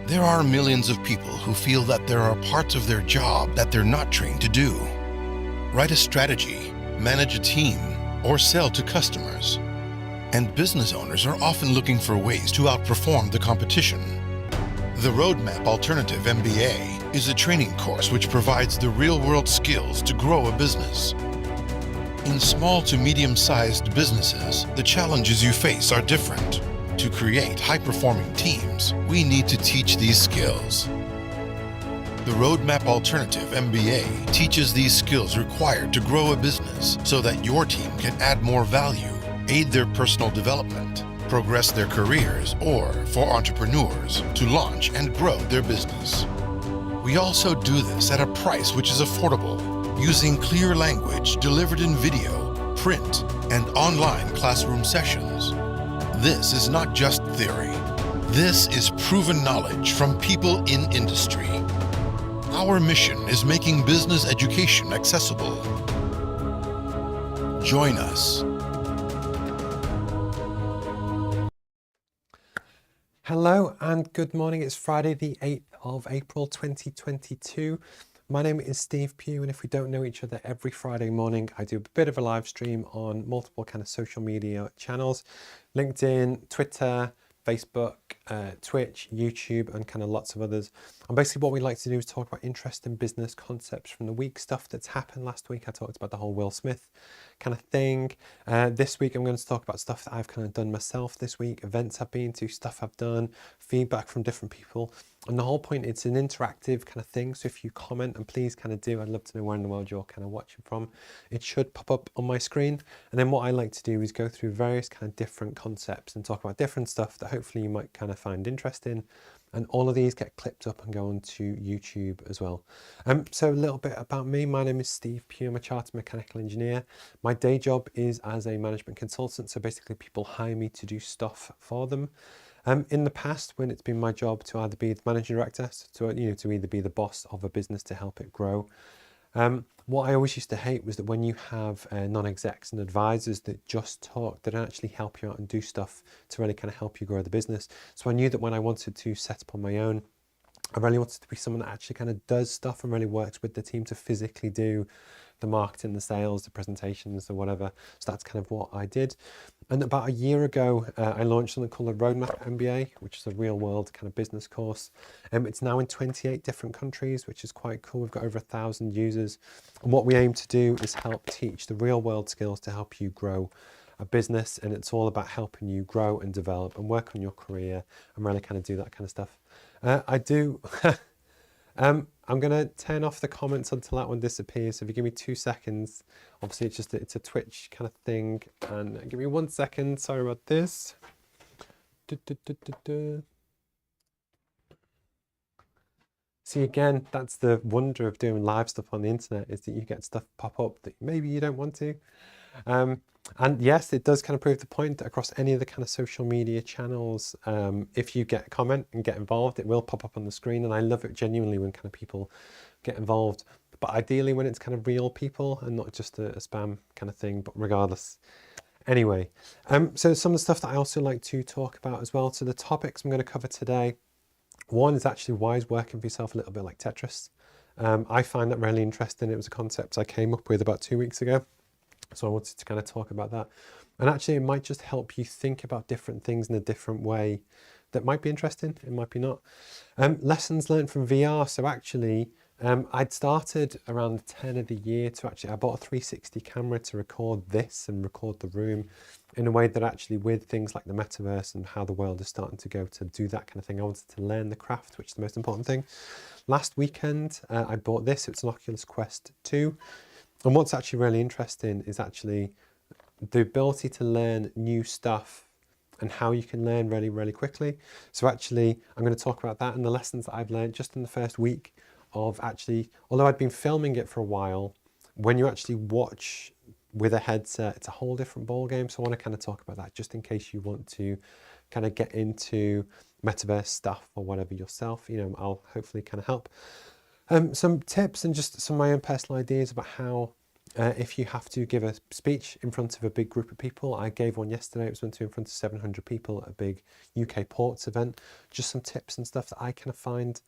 There are millions of people who feel that there are parts of their job that they're not trained to do. Write a strategy, manage a team, or sell to customers. And business owners are often looking for ways to outperform the competition. The Roadmap Alternative MBA is a training course which provides the real-world skills to grow a business. In small to medium-sized businesses, the challenges you face are different. To create high-performing teams, we need to teach these skills. The Roadmap Alternative MBA teaches these skills required to grow a business so that your team can add more value, aid their personal development, progress their careers, or for entrepreneurs to launch and grow their business. We also do this at a price which is affordable, using clear language delivered in video, print, and online classroom sessions. This is not just theory. This is proven knowledge from people in industry. Our mission is making business education accessible. Join us. Hello and good morning. It's Friday the 8th of April 2022. My name is Steve Pugh, and if we don't know each other, every Friday morning I do a bit of a live stream on multiple kind of social media channels, LinkedIn, Twitter, Facebook, Twitch, YouTube, and kind of lots of others. And basically what we like to do is talk about interesting business concepts from the week, stuff that's happened last week. I talked about the whole Will Smith kind of thing. This week I'm going to talk about stuff that I've kind of done myself this week, events I've been to, stuff I've done, feedback from different people. And the whole point, it's an interactive kind of thing. So if you comment, and please kind of do, I'd love to know where in the world you're kind of watching from. It should pop up on my screen. And then what I like to do is go through various kind of different concepts and talk about different stuff that hopefully you might kind of find interesting. And all of these get clipped up and go onto YouTube as well. So a little bit about me. My name is Steve Pugh. I'm a chartered mechanical engineer. My day job is as a management consultant. So basically people hire me to do stuff for them. In the past, when it's been my job to either be the managing director, so to either be the boss of a business to help it grow. What I always used to hate was that when you have non-execs and advisors that just talk, they don't actually help you out and do stuff to really kind of help you grow the business. So I knew that when I wanted to set up on my own, I really wanted to be someone that actually kind of does stuff and really works with the team to physically do the marketing, the sales, the presentations, or whatever. So that's kind of what I did. And about a year ago, I launched something called a Roadmap MBA, which is a real world kind of business course. It's now in 28 different countries, which is quite cool. We've got over 1,000 users. And what we aim to do is help teach the real world skills to help you grow a business. And it's all about helping you grow and develop and work on your career and really kind of do that kind of stuff. I'm going to turn off the comments until that one disappears. So if you give me 2 seconds, obviously it's a Twitch kind of thing. And give me 1 second. Sorry about this. See, again, that's the wonder of doing live stuff on the internet, is that you get stuff pop up that maybe you don't want to. And yes, it does kind of prove the point that across any of the kind of social media channels, if you get a comment and get involved, it will pop up on the screen. And I love it genuinely when kind of people get involved, but ideally when it's kind of real people and not just a spam kind of thing, but regardless. Anyway, so some of the stuff that I also like to talk about as well. So the topics I'm going to cover today, one is actually why is working for yourself a little bit like Tetris. I find that really interesting. It was a concept I came up with about 2 weeks ago. So I wanted to kind of talk about that. And actually it might just help you think about different things in a different way that might be interesting, it might be not. Lessons learned from VR. So actually I'd started around the 10 of the year to I bought a 360 camera to record this and record the room in a way that actually with things like the metaverse and how the world is starting to go to do that kind of thing, I wanted to learn the craft, which is the most important thing. Last weekend I bought this. It's an Oculus Quest 2. And what's actually really interesting is actually the ability to learn new stuff and how you can learn really, really quickly. So actually, I'm going to talk about that and the lessons that I've learned just in the first week of actually, although I'd been filming it for a while, when you actually watch with a headset, it's a whole different ball game. So I want to kind of talk about that just in case you want to kind of get into metaverse stuff or whatever yourself. I'll hopefully kind of help. Some tips and just some of my own personal ideas about how if you have to give a speech in front of a big group of people. I gave one yesterday. It was meant to be in front of 700 people at a big UK ports event. Just some tips and stuff that I kind of find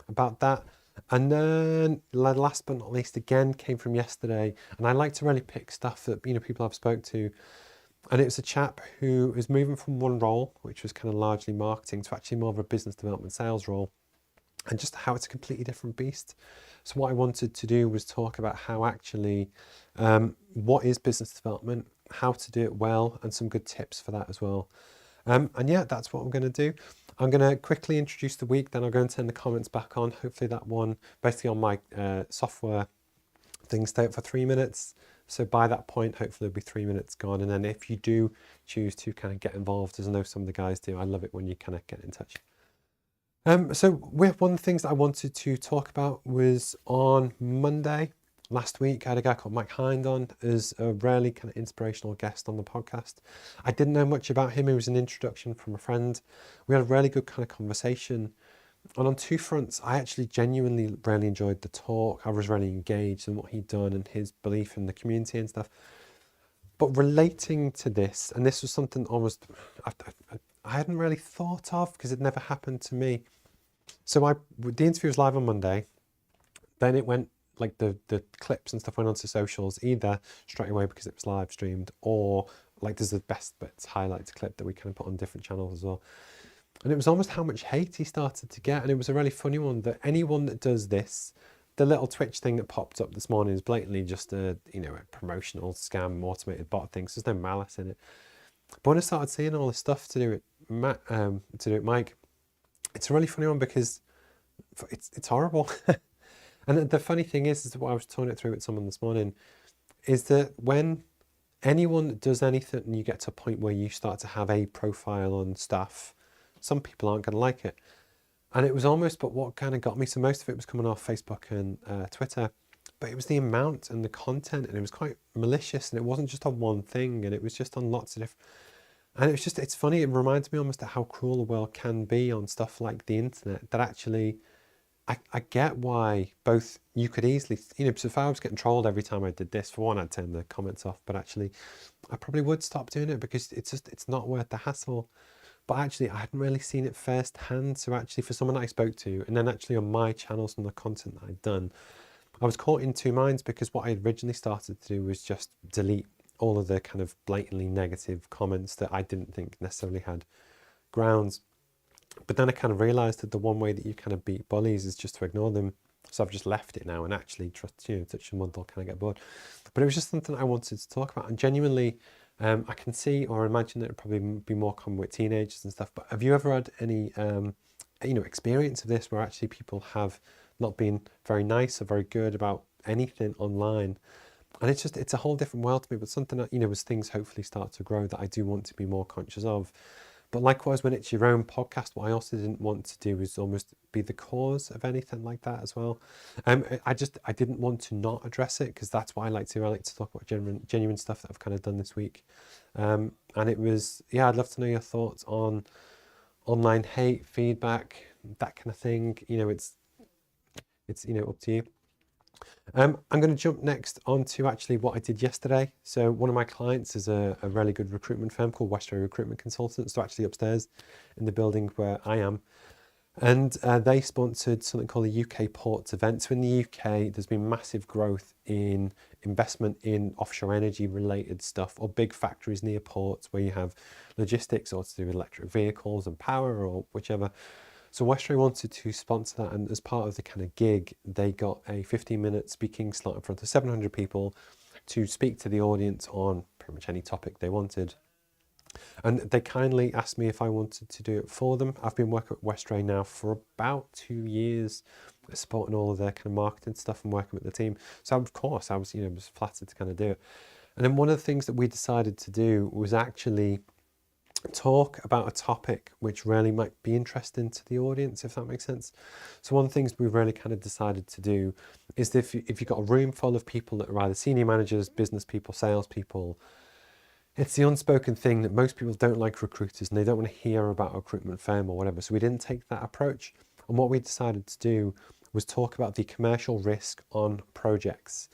about that. And then last but not least, again, came from yesterday. And I like to really pick stuff that, people I've spoke to. And it was a chap who was moving from one role, which was kind of largely marketing, to actually more of a business development sales role, and just how it's a completely different beast. So what I wanted to do was talk about how actually, what is business development, how to do it well, and some good tips for that as well. And yeah, that's what I'm going to do. I'm going to quickly introduce the week, then I'll go and turn the comments back on. Hopefully that one, basically on my software thing, stay up for 3 minutes. So by that point, hopefully it'll be 3 minutes gone. And then if you do choose to kind of get involved, as I know some of the guys do, I love it when you kind of get in touch. So one of the things that I wanted to talk about was on Monday last week, I had a guy called Mike Hind on as a really kind of inspirational guest on the podcast. I didn't know much about him. It was an introduction from a friend. We had a really good kind of conversation. And on two fronts, I actually genuinely really enjoyed the talk. I was really engaged in what he'd done and his belief in the community and stuff. But relating to this, and this was something almost I hadn't really thought of because it never happened to me. So the interview was live on Monday. Then it went, like the clips and stuff went onto socials either straight away because it was live streamed, or like there's the best bits highlights clip that we kind of put on different channels as well. And it was almost how much hate he started to get. And it was a really funny one that anyone that does this, the little Twitch thing that popped up this morning is blatantly just a promotional scam, automated bot thing. So there's no malice in it. But when I started seeing all this stuff to do with Mike, it's a really funny one because it's horrible. And the funny thing is what I was talking it through with someone this morning, is that when anyone does anything and you get to a point where you start to have a profile on stuff, some people aren't going to like it. And it was almost, but what kind of got me, so most of it was coming off Facebook and Twitter, but it was the amount and the content, and it was quite malicious, and it wasn't just on one thing, and it was just on lots of different, and it's funny, it reminds me almost of how cruel the world can be on stuff like the internet, that actually, I get why both you could easily, so if I was getting trolled every time I did this, for one, I'd turn the comments off, but actually, I probably would stop doing it because it's not worth the hassle. But actually, I hadn't really seen it firsthand. So actually, for someone that I spoke to, and then actually on my channels and the content that I'd done, I was caught in two minds because what I originally started to do was just delete all of the kind of blatantly negative comments that I didn't think necessarily had grounds. But then I kind of realized that the one way that you kind of beat bullies is just to ignore them. So I've just left it now and actually trust, touch them once they'll kind of get bored. But it was just something I wanted to talk about. And genuinely, I can see or imagine that it'd probably be more common with teenagers and stuff. But have you ever had any, experience of this where actually people have not been very nice or very good about anything online? And it's a whole different world to me, but something that, as things hopefully start to grow, that I do want to be more conscious of. But likewise, when it's your own podcast, what I also didn't want to do is almost be the cause of anything like that as well. I didn't want to not address it because that's what I like to. I like to talk about genuine stuff that I've kind of done this week. And it was, I'd love to know your thoughts on online hate, feedback, that kind of thing. It's up to you. I'm going to jump next onto actually what I did yesterday. So one of my clients is a really good recruitment firm called Westray Recruitment Consultants. So actually upstairs in the building where I am. And they sponsored something called the UK Ports event. So in the UK, there's been massive growth in investment in offshore energy related stuff, or big factories near ports where you have logistics or to do with electric vehicles and power or whichever. So Westray wanted to sponsor that, and as part of the kind of gig, they got a 15-minute speaking slot in front of 700 people to speak to the audience on pretty much any topic they wanted. And they kindly asked me if I wanted to do it for them. I've been working at Westray now for about 2 years, supporting all of their kind of marketing stuff and working with the team. So of course I was, was flattered to kind of do it. And then one of the things that we decided to do was actually talk about a topic which really might be interesting to the audience, if that makes sense. So one of the things we really kind of decided to do is that if you've got a room full of people that are either senior managers, business people, salespeople, it's the unspoken thing that most people don't like recruiters and they don't want to hear about a recruitment firm or whatever. So we didn't take that approach. And what we decided to do was talk about the commercial risk on projects.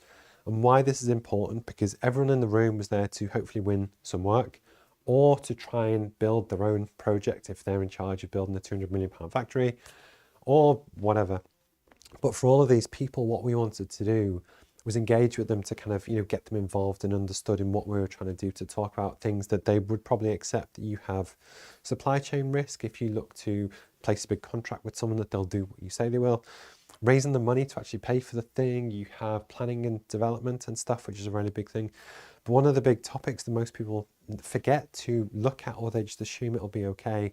And why this is important, because everyone in the room was there to hopefully win some work or to try and build their own project if they're in charge of building a £200 million factory or whatever. But for all of these people, what we wanted to do was engage with them to kind of, get them involved and understood in what we were trying to do, to talk about things that they would probably accept. You have supply chain risk if you look to place a big contract with someone, that they'll do what you say they will. Raising the money to actually pay for the thing. You have planning and development and stuff, which is a really big thing. But one of the big topics that most people forget to look at, or they just assume it'll be okay,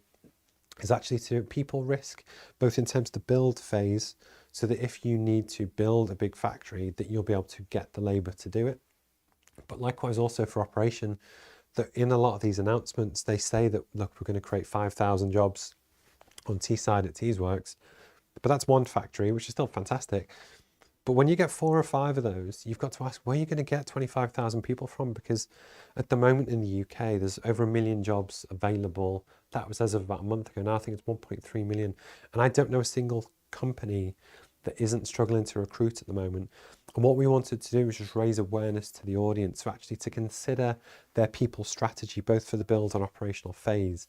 is actually to people risk, both in terms of the build phase, so that if you need to build a big factory, that you'll be able to get the labor to do it. But likewise also for operation, that in a lot of these announcements, they say that, look, we're going to create 5,000 jobs on Teesside at Teesworks, but that's one factory, which is still fantastic. But when you get 4 or 5 of those, you've got to ask, where are you going to get 25,000 people from? Because at the moment in the UK, there's over 1 million jobs available. That was as of about a month ago. Now I think it's 1.3 million. And I don't know a single company that isn't struggling to recruit at the moment. And what we wanted to do was just raise awareness to the audience, so actually to consider their people strategy, both for the build and operational phase.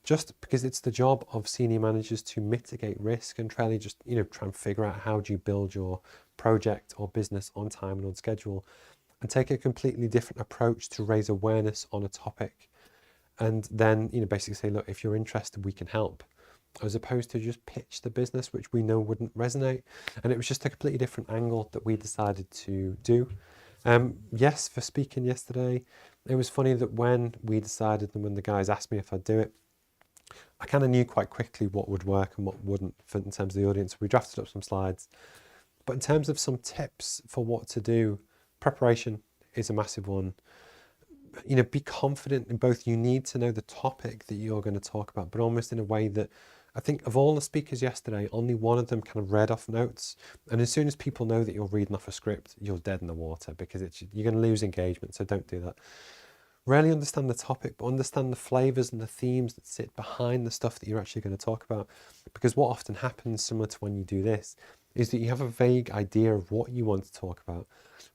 Just because it's the job of senior managers to mitigate risk and try and figure out how do you build your project or business on time and on schedule, and take a completely different approach to raise awareness on a topic. And then, basically say, look, if you're interested, we can help, as opposed to just pitch the business, which we know wouldn't resonate. And it was just a completely different angle that we decided to do. Yes, for speaking yesterday, it was funny that when we decided and when the guys asked me if I'd do it, I kind of knew quite quickly what would work and what wouldn't in terms of the audience. We drafted up some slides. But in terms of some tips for what to do, preparation is a massive one. Be confident in both. You need to know the topic that you're going to talk about, but almost in a way that, I think of all the speakers yesterday, only one of them kind of read off notes. And as soon as people know that you're reading off a script, you're dead in the water, because you're going to lose engagement. So don't do that. Really understand the topic, but understand the flavors and the themes that sit behind the stuff that you're actually going to talk about. Because what often happens, similar to when you do this, is that you have a vague idea of what you want to talk about,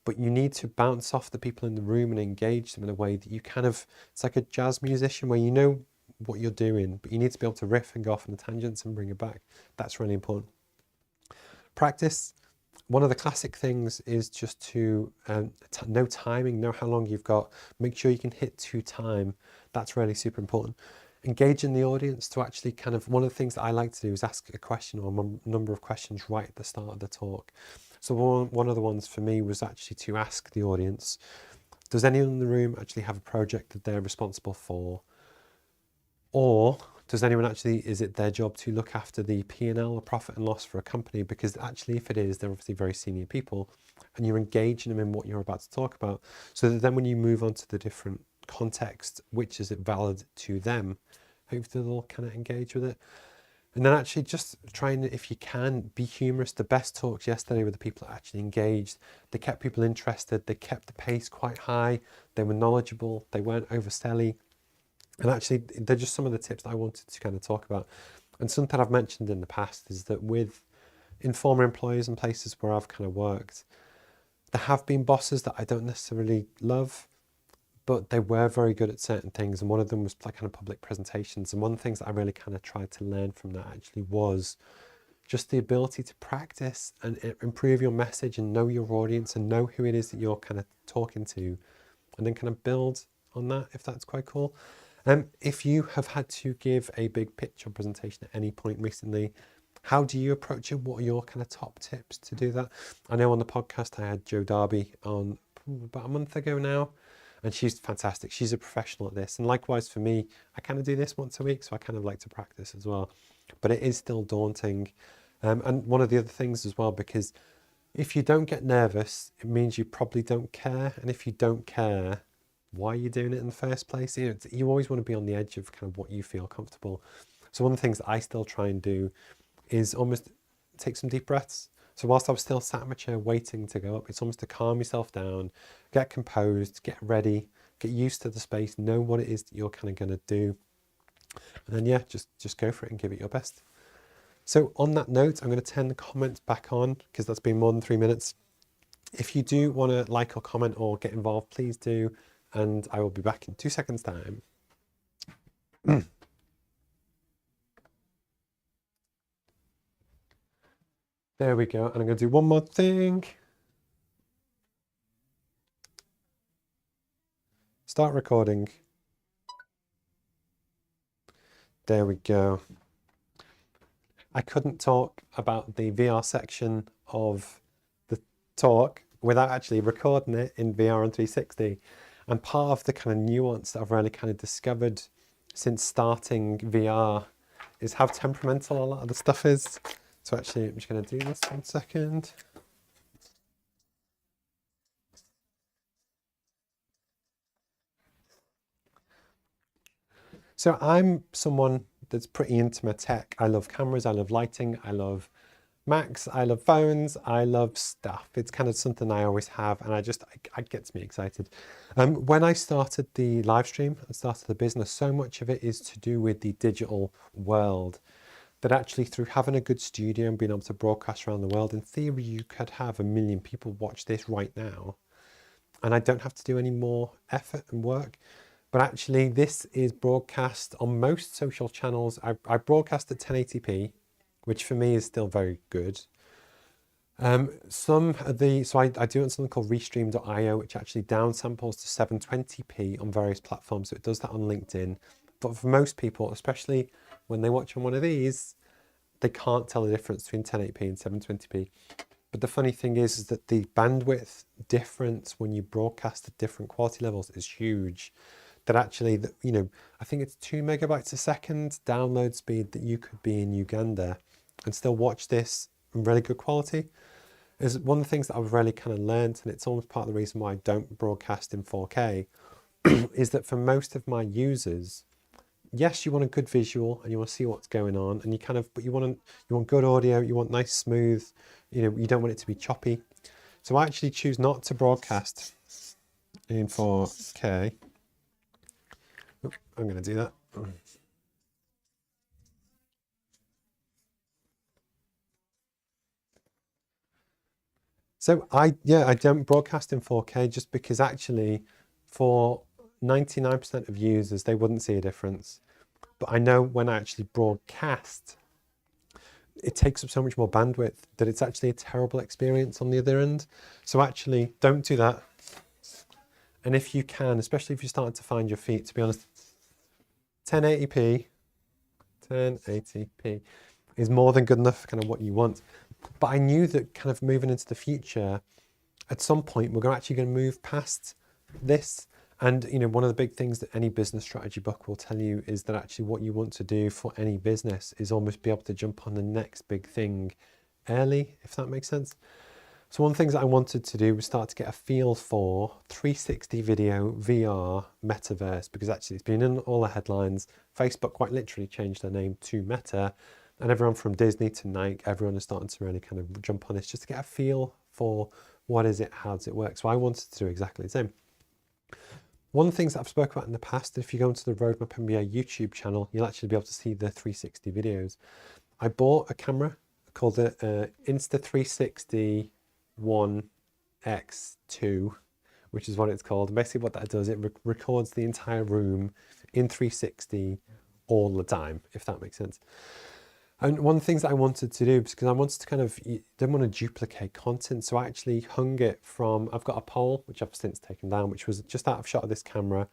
but you need to bounce off the people in the room and engage them in a way that you it's like a jazz musician where you know what you're doing, but you need to be able to riff and go off on the tangents and bring it back. That's really important. Practice. One of the classic things is just to know timing, know how long you've got, make sure you can hit to time. That's really super important. Engage in the audience to actually one of the things that I like to do is ask a question or a number of questions right at the start of the talk. So one of the ones for me was actually to ask the audience, does anyone in the room actually have a project that they're responsible for? Or does anyone is it their job to look after the P&L, the profit and loss for a company? Because actually, if it is, they're obviously very senior people, and you're engaging them in what you're about to talk about. So that then when you move on to the different context, which is it valid to them, hopefully they'll kind of engage with it. And then actually just trying, if you can, be humorous. The best talks yesterday were the people that actually engaged. They kept people interested. They kept the pace quite high. They were knowledgeable. They weren't overselly. And actually, they're just some of the tips that I wanted to kind of talk about. And something I've mentioned in the past is that in former employers and places where I've kind of worked, there have been bosses that I don't necessarily love, but they were very good at certain things. And one of them was like kind of public presentations. And one of the things that I really kind of tried to learn from that actually was just the ability to practice and improve your message and know your audience and know who it is that you're kind of talking to, and then kind of build on that, if that's quite cool. If you have had to give a big pitch or presentation at any point recently, how do you approach it? What are your kind of top tips to do that? I know on the podcast I had Jo Darby on about a month ago now, and she's fantastic. She's a professional at this. And likewise for me, I kind of do this once a week, so I kind of like to practice as well. But it is still daunting. And one of the other things as well, because if you don't get nervous, it means you probably don't care. And if you don't care, why are you doing it in the first place? You always want to be on the edge of kind of what you feel comfortable. So one of the things that I still try and do is almost take some deep breaths. So whilst I was still sat in my chair waiting to go up, it's almost to calm yourself down, get composed, get ready, get used to the space, know what it is that you're kind of going to do. And then, just go for it and give it your best. So on that note, I'm going to turn the comments back on because that's been more than 3 minutes. If you do want to like or comment or get involved, please do. And I will be back in 2 seconds time. There we go. And I'm going to do one more thing. Start recording. There we go. I couldn't talk about the VR section of the talk without actually recording it in VR and 360. And part of the kind of nuance that I've really kind of discovered since starting VR is how temperamental a lot of the stuff is. So actually, I'm just going to do this 1 second. So I'm someone that's pretty into my tech. I love cameras, I love lighting, I love Macs, I love phones, I love stuff. It's kind of something I always have, and it gets me excited. When I started the live stream and started the business, so much of it is to do with the digital world. That actually through having a good studio and being able to broadcast around the world, in theory you could have 1 million people watch this right now. And I don't have to do any more effort and work. But actually this is broadcast on most social channels. I broadcast at 1080p, which for me is still very good. So I do it on something called Restream.io, which actually downsamples to 720p on various platforms. So it does that on LinkedIn. But for most people, especially when they watch on one of these, they can't tell the difference between 1080p and 720p. But the funny thing is that the bandwidth difference when you broadcast at different quality levels is huge. That actually, I think it's 2 megabytes a second download speed that you could be in Uganda and still watch this in really good quality. Is one of the things that I've really kind of learned, and it's almost part of the reason why I don't broadcast in 4K, is that for most of my users, yes, you want a good visual and you want to see what's going on, and but you want good audio, you want nice, smooth, you don't want it to be choppy. So I actually choose not to broadcast in 4K. I'm going to do that. So I don't broadcast in 4K just because actually for 99% of users, they wouldn't see a difference. But I know when I actually broadcast, it takes up so much more bandwidth that it's actually a terrible experience on the other end. So actually don't do that. And if you can, especially if you're starting to find your feet, to be honest, 1080p is more than good enough for kind of what you want. But I knew that kind of moving into the future, at some point, we're actually going to move past this. And, one of the big things that any business strategy book will tell you is that actually what you want to do for any business is almost be able to jump on the next big thing early, if that makes sense. So one of the things that I wanted to do was start to get a feel for 360 video, VR, metaverse, because actually it's been in all the headlines. Facebook quite literally changed their name to Meta, and everyone from Disney to Nike, everyone is starting to really kind of jump on this just to get a feel for what is it, how does it work. So I wanted to do exactly the same. One of the things that I've spoken about in the past, if you go into the Roadmap MBA YouTube channel, you'll actually be able to see the 360 videos. I bought a camera called the Insta360 One X2, which is what it's called. And basically what that does, it records the entire room in 360 all the time, if that makes sense. And one of the things that I wanted to do, because I wanted to kind of, didn't want to duplicate content, so I actually hung it from, I've got a pole, which I've since taken down, which was just out of shot of this camera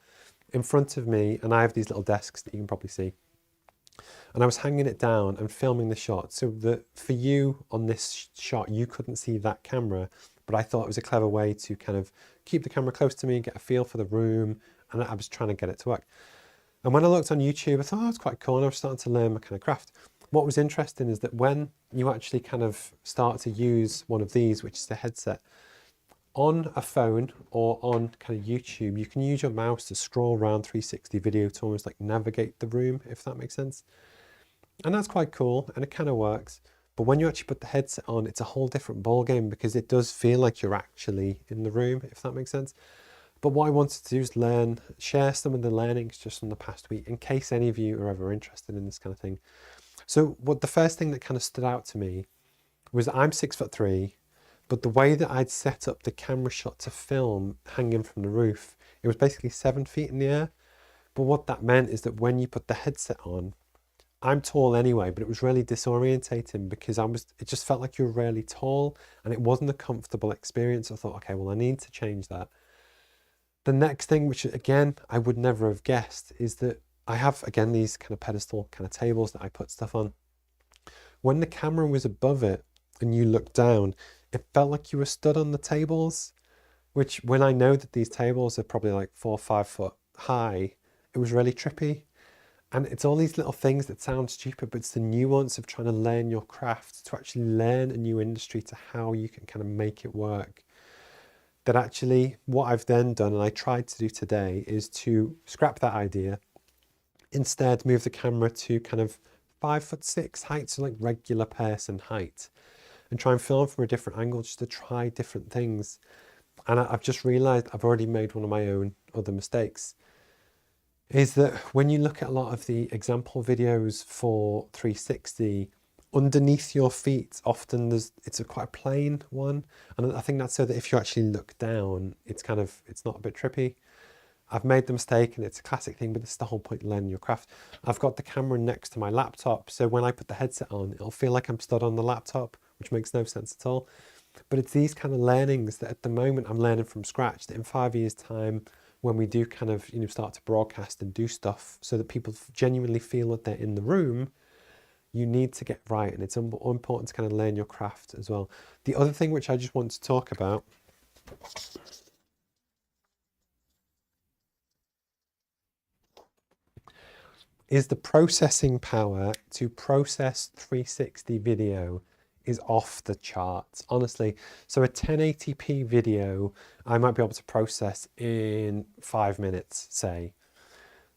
in front of me, and I have these little desks that you can probably see. And I was hanging it down and filming the shot, so that for you on this shot, you couldn't see that camera, but I thought it was a clever way to kind of keep the camera close to me, get a feel for the room, and I was trying to get it to work. And when I looked on YouTube, I thought, oh, it's quite cool, and I was starting to learn my kind of craft. What was interesting is that when you actually kind of start to use one of these, which is the headset, on a phone or on kind of YouTube, you can use your mouse to scroll around 360 video to almost like navigate the room, if that makes sense. And that's quite cool, and it kind of works. But when you actually put the headset on, it's a whole different ball game because it does feel like you're actually in the room, if that makes sense. But what I wanted to do is share some of the learnings just from the past week in case any of you are ever interested in this kind of thing. So the first thing that kind of stood out to me was that I'm 6'3", But the way that I'd set up the camera shot to film hanging from the roof, it was basically 7 feet in the air. But what that meant is that when you put the headset on, I'm tall anyway, but it was really disorientating because it just felt like you were really tall and it wasn't a comfortable experience. I thought, okay, well, I need to change that. The next thing, which again, I would never have guessed, is that I have, again, these kind of pedestal kind of tables that I put stuff on. When the camera was above it and you looked down, it felt like you were stood on the tables, which when I know that these tables are probably like 4 or 5 foot high, it was really trippy. And it's all these little things that sound stupid, but it's the nuance of trying to learn your craft, to actually learn a new industry, to how you can kind of make it work. That actually what I've then done, and I tried to do today, is to scrap that idea, instead move the camera to kind of 5'6" height, so like regular person height, and try and film from a different angle just to try different things. And I've just realized I've already made one of my own other mistakes, is that when you look at a lot of the example videos for 360, underneath your feet, often it's quite a plain one. And I think that's so that if you actually look down, it's not a bit trippy. I've made the mistake, and it's a classic thing, but it's the whole point of learning your craft. I've got the camera next to my laptop, so when I put the headset on, it'll feel like I'm stood on the laptop, which makes no sense at all. But it's these kind of learnings that at the moment I'm learning from scratch, that in 5 years' time, when we do kind of, start to broadcast and do stuff so that people genuinely feel that they're in the room, you need to get right. And it's important to kind of learn your craft as well. The other thing which I just want to talk about is the processing power to process 360 video is off the charts, honestly. So a 1080p video, I might be able to process in 5 minutes, say.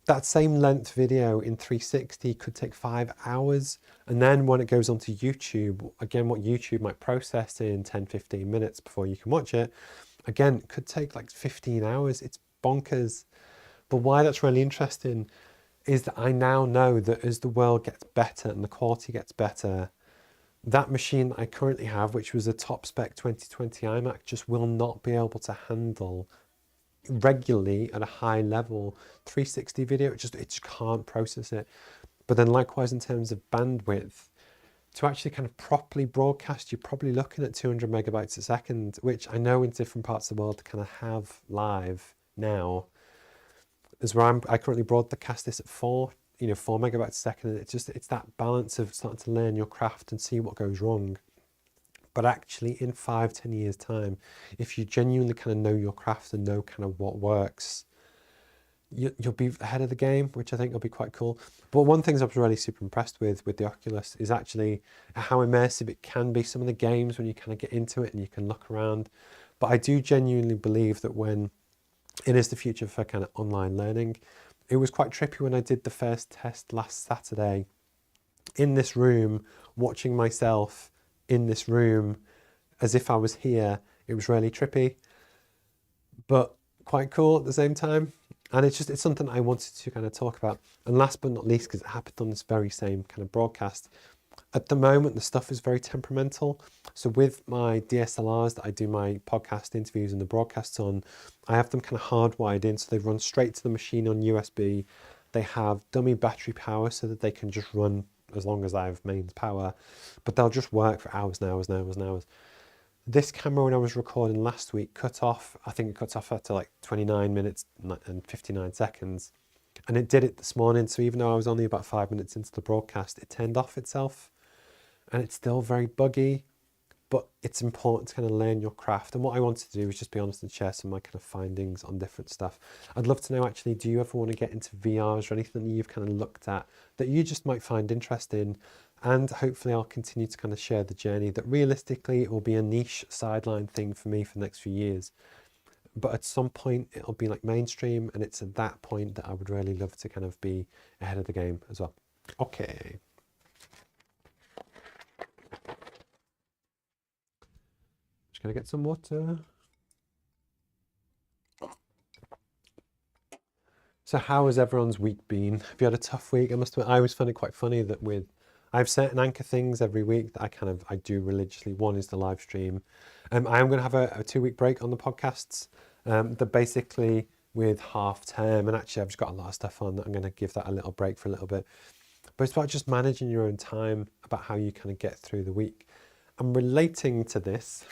That same length video in 360 could take 5 hours. And then when it goes onto YouTube, again, what YouTube might process in 10, 15 minutes before you can watch it, again, it could take like 15 hours. It's bonkers. But why that's really interesting is that I now know that as the world gets better and the quality gets better, that machine that I currently have, which was a top spec 2020 iMac, just will not be able to handle regularly at a high level 360 video. It just can't process it. But then likewise in terms of bandwidth, to actually kind of properly broadcast, you're probably looking at 200 megabytes a second, which I know in different parts of the world to kind of have live now is where I currently broadcast this at 4 megabytes a second. And it's that balance of starting to learn your craft and see what goes wrong. But actually in 5-10 years time, if you genuinely kind of know your craft and know kind of what works, you'll be ahead of the game, which I think will be quite cool. But one thing I was really super impressed with the Oculus is actually how immersive it can be. Some of the games when you kind of get into it and you can look around. But I do genuinely believe that when it is the future for kind of online learning. It was quite trippy when I did the first test last Saturday in this room, watching myself in this room as if I was here. It was really trippy, but quite cool at the same time. And it's something I wanted to kind of talk about. And last but not least, because it happened on this very same kind of broadcast, at the moment, the stuff is very temperamental. So with my DSLRs that I do my podcast interviews and the broadcasts on, I have them kind of hardwired in. So they run straight to the machine on USB. They have dummy battery power so that they can just run as long as I have mains power, but they'll just work for hours and hours and hours and hours. This camera, when I was recording last week, cut off. I think it cut off after like 29 minutes and 59 seconds. And it did it this morning. So even though I was only about 5 minutes into the broadcast, it turned off itself. And it's still very buggy, but it's important to kind of learn your craft. And what I wanted to do is just be honest and share some of my kind of findings on different stuff. I'd love to know actually, do you ever want to get into VRs or anything that you've kind of looked at that you just might find interesting? And hopefully I'll continue to kind of share the journey that realistically it will be a niche sideline thing for me for the next few years. But at some point it'll be like mainstream, and it's at that point that I would really love to kind of be ahead of the game as well. Okay. Just gonna get some water. So how has everyone's week been? Have you had a tough week? I always find it quite funny that with I have certain anchor things every week that I do religiously. One is the live stream. I am going to have a 2-week break on the podcasts. That basically with half term, and actually I've just got a lot of stuff on that I'm going to give that a little break for a little bit. But it's about just managing your own time, about how you kind of get through the week. And relating to this,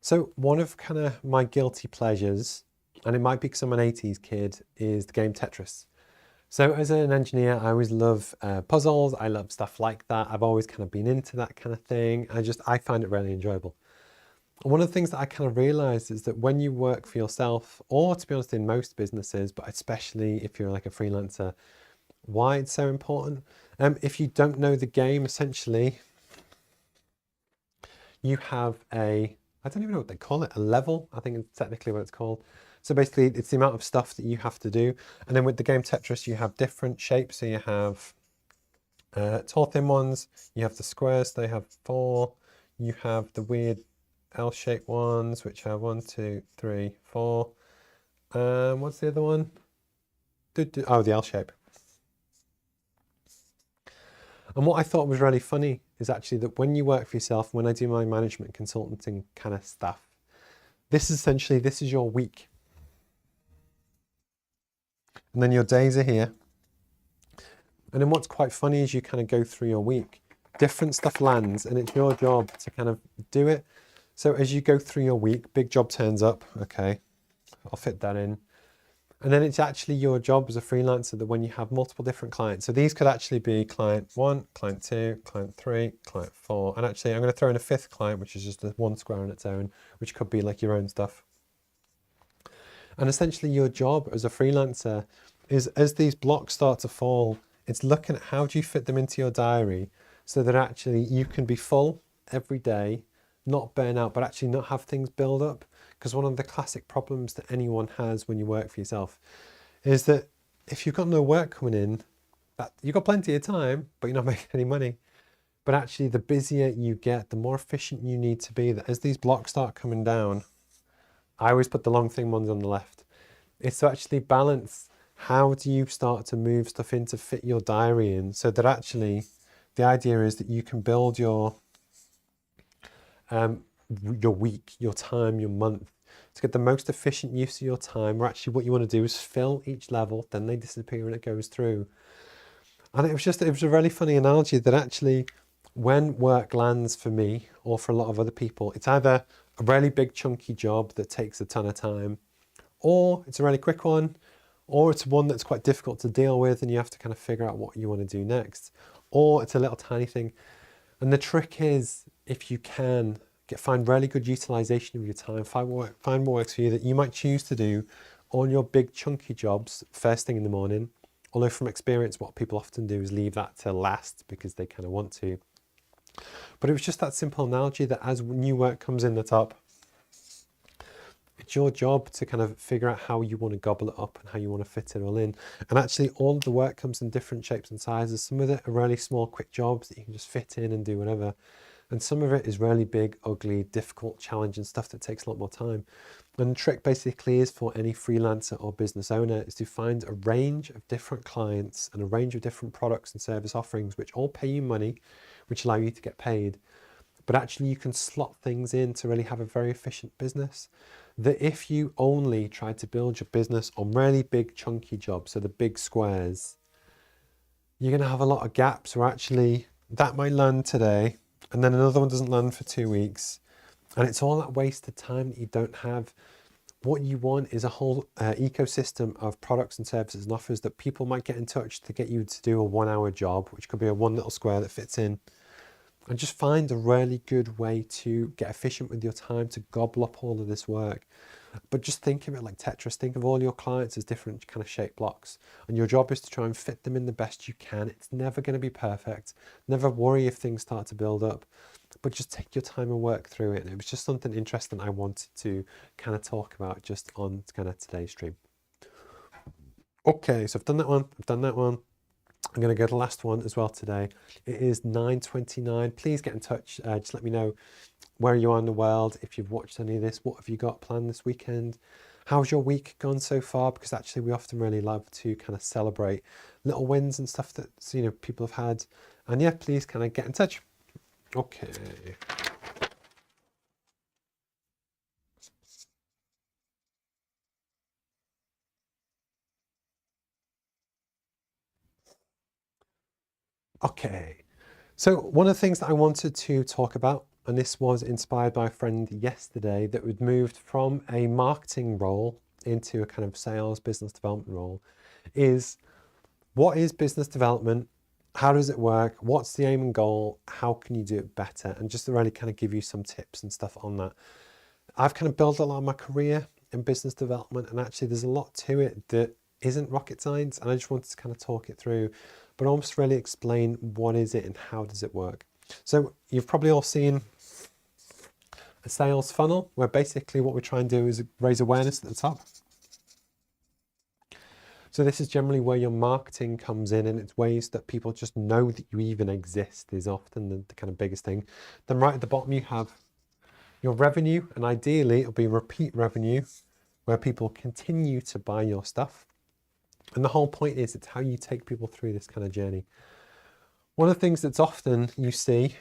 so one of kind of my guilty pleasures, and it might be because I'm an 80s kid, is the game Tetris. So as an engineer, I always love puzzles. I love stuff like that. I've always kind of been into that kind of thing. I find it really enjoyable. One of the things that I kind of realized is that when you work for yourself, or to be honest, in most businesses, but especially if you're like a freelancer, why it's so important. If you don't know the game, essentially, you have I don't even know what they call it, a level, I think it's technically what it's called. So basically, it's the amount of stuff that you have to do. And then with the game Tetris, you have different shapes. So you have tall, thin ones. You have the squares, they have 4. You have the weird L-shaped ones, which have 1, 2, 3, 4. What's the other one? Oh, the L shape. And what I thought was really funny is actually that when you work for yourself, when I do my management consulting kind of stuff, this is your week. And then your days are here. And then what's quite funny is you kind of go through your week. Different stuff lands, and it's your job to kind of do it. So as you go through your week, big job turns up. Okay, I'll fit that in. And then it's actually your job as a freelancer that when you have multiple different clients, so these could actually be client 1, client 2, client 3, client 4. And actually I'm going to throw in a 5th client, which is just a 1 square on its own, which could be like your own stuff. And essentially your job as a freelancer is, as these blocks start to fall, it's looking at how do you fit them into your diary so that actually you can be full every day, not burn out, but actually not have things build up. Because one of the classic problems that anyone has when you work for yourself is that if you've got no work coming in, that you've got plenty of time, but you're not making any money. But actually the busier you get, the more efficient you need to be, that as these blocks start coming down, I always put the long thin ones on the left. It's to actually balance, how do you start to move stuff in to fit your diary in, so that actually the idea is that you can build your week, your time, your month, to get the most efficient use of your time, where actually what you want to do is fill each level, then they disappear and it goes through. And it was a really funny analogy that actually when work lands for me or for a lot of other people, it's either a really big chunky job that takes a ton of time, or it's a really quick one, or it's one that's quite difficult to deal with and you have to kind of figure out what you want to do next, or it's a little tiny thing. And the trick is, if you can find really good utilization of your time, find what works for you, that you might choose to do on your big chunky jobs first thing in the morning. Although from experience, what people often do is leave that to last because they kind of want to. But it was just that simple analogy that as new work comes in the top, it's your job to kind of figure out how you want to gobble it up and how you want to fit it all in. And actually all of the work comes in different shapes and sizes. Some of it are really small, quick jobs that you can just fit in and do whatever. And some of it is really big, ugly, difficult, challenging stuff that takes a lot more time. And the trick basically is for any freelancer or business owner is to find a range of different clients and a range of different products and service offerings, which all pay you money, which allow you to get paid. But actually you can slot things in to really have a very efficient business. That if you only try to build your business on really big chunky jobs, so the big squares, you're going to have a lot of gaps where actually that might land today and then another one doesn't land for 2 weeks. And it's all that wasted time that you don't have. What you want is a whole ecosystem of products and services and offers that people might get in touch to get you to do a 1-hour job, which could be a one little square that fits in. And just find a really good way to get efficient with your time, to gobble up all of this work. But just think of it like Tetris. Think of all your clients as different kind of shaped blocks. And your job is to try and fit them in the best you can. It's never going to be perfect. Never worry if things start to build up. But just take your time and work through it. And it was just something interesting I wanted to kind of talk about just on kind of today's stream. Okay, so I've done that one. I'm going to go to the last one as well today. It is 9:29. Please get in touch. Just let me know where you are in the world. If you've watched any of this, what have you got planned this weekend? How's your week gone so far? Because actually we often really love to kind of celebrate little wins and stuff that, you know, people have had. And yeah, please kind of get in touch. Okay. Okay. So one of the things that I wanted to talk about, and this was inspired by a friend yesterday that had moved from a marketing role into a kind of sales business development role, is what is business development? How does it work? What's the aim and goal? How can you do it better? And just to really kind of give you some tips and stuff on that. I've kind of built a lot of my career in business development, and actually there's a lot to it that isn't rocket science, and I just wanted to kind of talk it through, but almost really explain what is it and how does it work. So you've probably all seen a sales funnel where basically what we try and do is raise awareness at the top. So this is generally where your marketing comes in, and it's ways that people just know that you even exist is often the kind of biggest thing. Then right at the bottom you have your revenue, and ideally it'll be repeat revenue where people continue to buy your stuff. And the whole point is it's how you take people through this kind of journey. One of the things that's often you see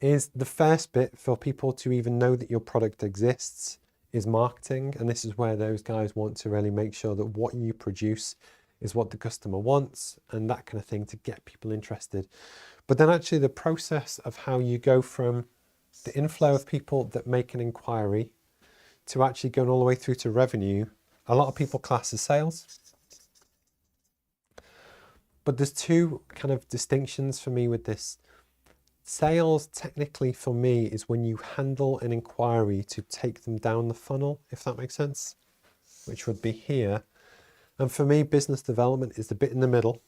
is the first bit for people to even know that your product exists is marketing. And this is where those guys want to really make sure that what you produce is what the customer wants and that kind of thing to get people interested. But then actually the process of how you go from the inflow of people that make an inquiry to actually going all the way through to revenue, a lot of people class as sales. But there's two kind of distinctions for me with this. Sales technically for me is when you handle an inquiry to take them down the funnel, if that makes sense, which would be here. And for me, business development is the bit in the middle.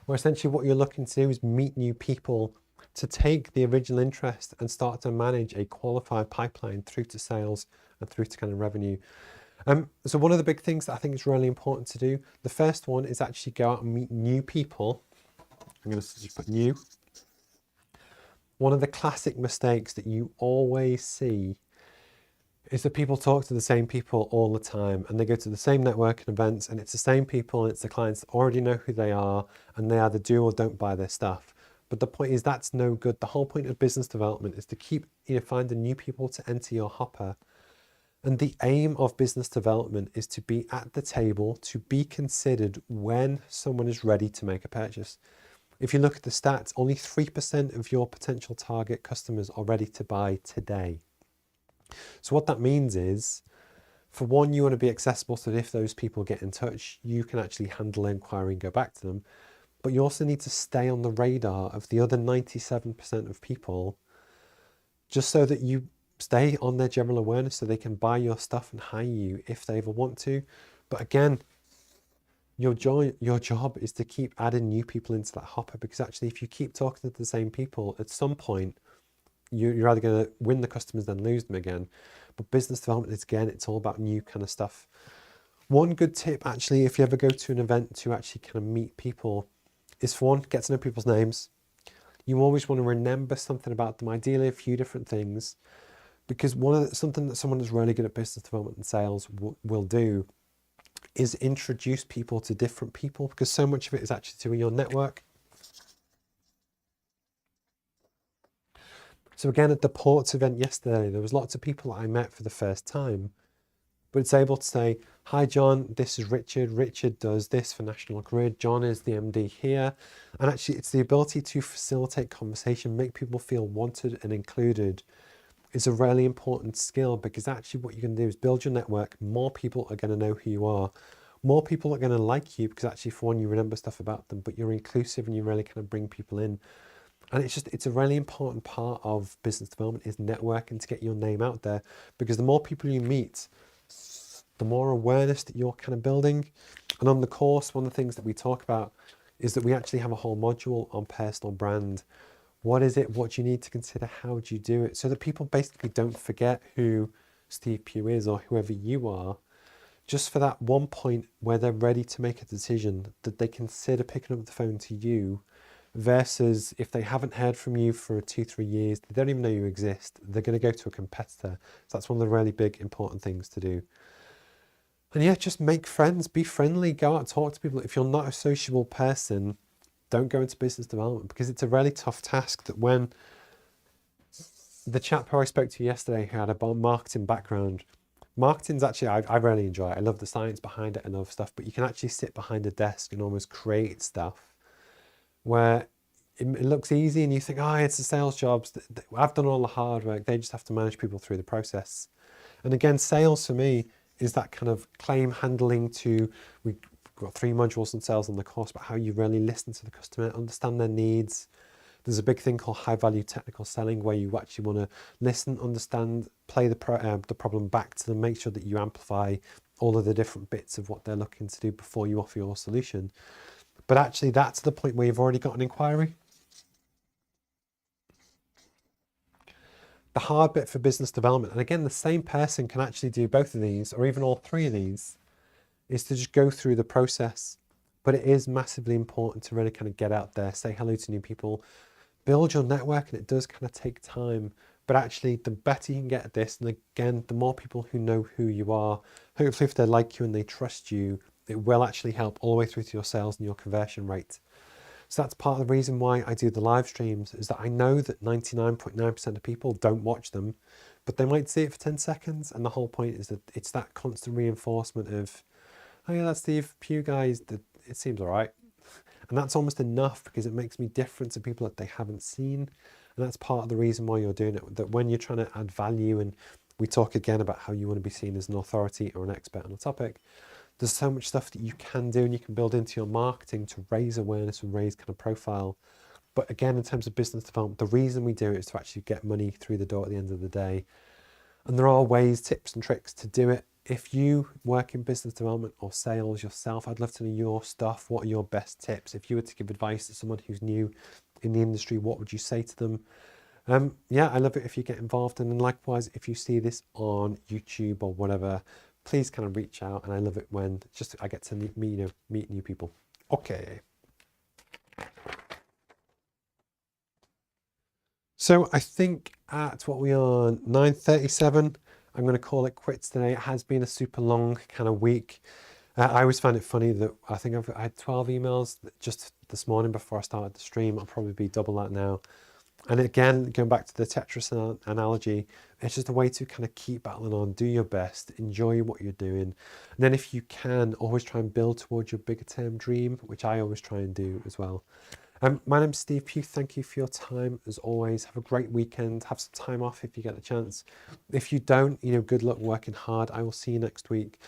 Where essentially what you're looking to do is meet new people to take the original interest and start to manage a qualified pipeline through to sales and through to kind of revenue. So one of the big things that I think is really important to do, the first one is actually go out and meet new people. I'm going to just put new. One of the classic mistakes that you always see is that people talk to the same people all the time, and they go to the same networking events, and it's the same people, and it's the clients that already know who they are, and they either do or don't buy their stuff. But the point is that's no good. The whole point of business development is to keep, finding new people to enter your hopper. And the aim of business development is to be at the table, to be considered when someone is ready to make a purchase. If you look at the stats, only 3% of your potential target customers are ready to buy today. So what that means is, for one, you want to be accessible so that if those people get in touch, you can actually handle the inquiry and go back to them. But you also need to stay on the radar of the other 97% of people, just so that you stay on their general awareness so they can buy your stuff and hire you if they ever want to. But again, your job is to keep adding new people into that hopper, because actually if you keep talking to the same people, at some point you're either going to win the customers then lose them again. But business development is, again, it's all about new kind of stuff. One good tip actually, if you ever go to an event to actually kind of meet people, is for one, get to know people's names. You always want to remember something about them, ideally a few different things, because something that someone that's really good at business development and sales will do is introduce people to different people, because so much of it is actually to your network. So again, at the Ports event yesterday, there was lots of people that I met for the first time, but it's able to say, hi John, this is Richard. Richard does this for National Grid. John is the MD here. And actually it's the ability to facilitate conversation, make people feel wanted and included, is a really important skill, because actually what you can do is build your network. More people are going to know who you are. More people are going to like you, because actually for one, you remember stuff about them, but you're inclusive and you really kind of bring people in. And it's a really important part of business development is networking to get your name out there, because the more people you meet, the more awareness that you're kind of building. And on the course, one of the things that we talk about is that we actually have a whole module on personal brand, What is it? What do you need to consider? How do you do it? So that people basically don't forget who Steve Pugh is or whoever you are, just for that one point where they're ready to make a decision, that they consider picking up the phone to you, versus if they haven't heard from you for 2-3 years, they don't even know you exist, they're going to go to a competitor. So that's one of the really big important things to do. And yeah, just make friends, be friendly, go out and talk to people. If you're not a sociable person, don't go into business development, because it's a really tough task. That when the chap who I spoke to yesterday, who had a marketing background, marketing's actually, I really enjoy it. I love the science behind it and other stuff, but you can actually sit behind a desk and almost create stuff where it looks easy and you think, oh, it's the sales jobs. I've done all the hard work. They just have to manage people through the process. And again, sales for me is that kind of claim handling to, we've got 3 modules on sales on the course, but how you really listen to the customer, understand their needs. There's a big thing called high value technical selling, where you actually want to listen, understand, play the problem back to them, make sure that you amplify all of the different bits of what they're looking to do before you offer your solution. But actually that's the point where you've already got an inquiry. The hard bit for business development, and again, the same person can actually do both of these or even all 3 of these, is to just go through the process. But it is massively important to really kind of get out there, say hello to new people, build your network, and it does kind of take time. But actually, the better you can get at this, and again, the more people who know who you are, hopefully if they like you and they trust you, it will actually help all the way through to your sales and your conversion rate. So that's part of the reason why I do the live streams, is that I know that 99.9% of people don't watch them, but they might see it for 10 seconds. And the whole point is that it's that constant reinforcement of, oh yeah, that's Steve Pugh guys, it seems all right. And that's almost enough, because it makes me different to people that they haven't seen. And that's part of the reason why you're doing it, that when you're trying to add value, and we talk again about how you want to be seen as an authority or an expert on a topic, there's so much stuff that you can do and you can build into your marketing to raise awareness and raise kind of profile. But again, in terms of business development, the reason we do it is to actually get money through the door at the end of the day. And there are ways, tips and tricks to do it. If you work in business development or sales yourself, I'd love to know your stuff. What are your best tips? If you were to give advice to someone who's new in the industry, what would you say to them? Yeah, I love it if you get involved. And then likewise, if you see this on YouTube or whatever, please kind of reach out. And I love it when just I get to meet new people. Okay. So I think at what we are, 9:37, I'm going to call it quits today. It has been a super long kind of week. I always find it funny that I think I had 12 emails just this morning before I started the stream. I'll probably be double that now. And again, going back to the Tetris analogy, it's just a way to kind of keep battling on, do your best, enjoy what you're doing. And then if you can, always try and build towards your bigger term dream, which I always try and do as well. My name's Steve Pugh. Thank you for your time as always. Have a great weekend. Have some time off if you get the chance. If you don't, good luck working hard. I will see you next week.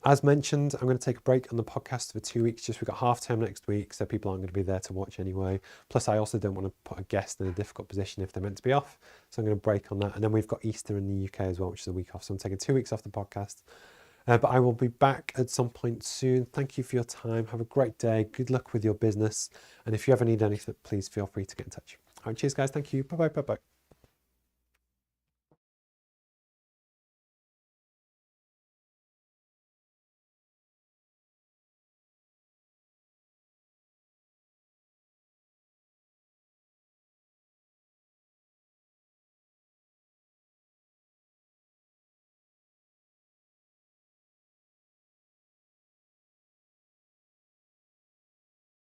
As mentioned, I'm going to take a break on the podcast for 2 weeks. We've got half term next week, so people aren't going to be there to watch anyway. Plus, I also don't want to put a guest in a difficult position if they're meant to be off. So I'm going to break on that. And then we've got Easter in the UK as well, which is a week off. So I'm taking 2 weeks off the podcast. But I will be back at some point soon. Thank you for your time. Have a great day. Good luck with your business. And if you ever need anything, please feel free to get in touch. All right, cheers, guys. Thank you. Bye-bye. Bye-bye.